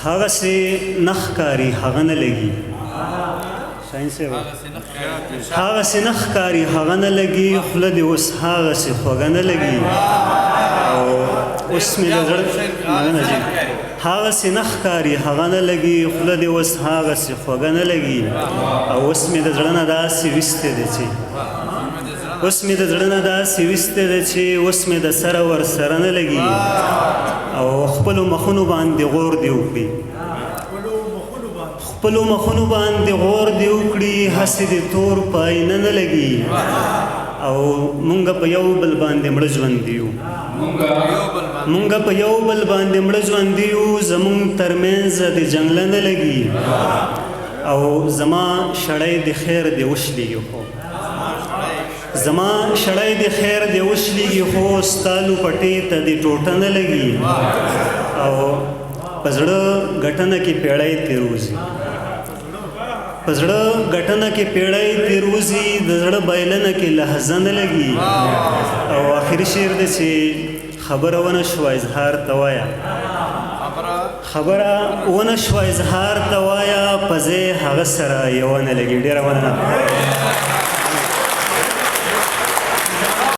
هغسې نه ښکاري هغه نه لګي هغسې نه ښکاري هغه نه لګي خوله دې اوس هغسې خوږه نه لګي او اوس مې د زړه هغسې نه ښکاري هغه نه لګي خوله دې اوس هغسې خوږه نه لګي او اوس مې د زړه نه داسې ویستی دی چې اوس مې د زړه نه داسې ویستی دی چې اوس مې د سره ورسره نه لګي او خپلو مخونو باندې غور دې وکړي خپلو مخونو باندې غور دې وکړي هسې دې تور په آینه نه لګي او مونږ په یو بل باندې مړه ژوندي یو مونږ په یو بل باندې مړه ژوندي یو زمونږ ترمنځ د جنګله نه لګي او زما شړی د خیر دې وشلېږي خو زما شړی د خیر دې وشلېږي خو ستا لوپټې ته دې ټوټه نه لګي او په زړه ګټنه کې پیړۍ تېروځي په زړه ګټنه کې پیړۍ تېروځي د زړه بایلنه کې لحظه نه لګي او آخري شعر دی چې خبره ونه شوه اظهار ته وایه خبره ونه شوه اظهار ته وایه په ځای هغه سره یوه نه لګي ډېره مننه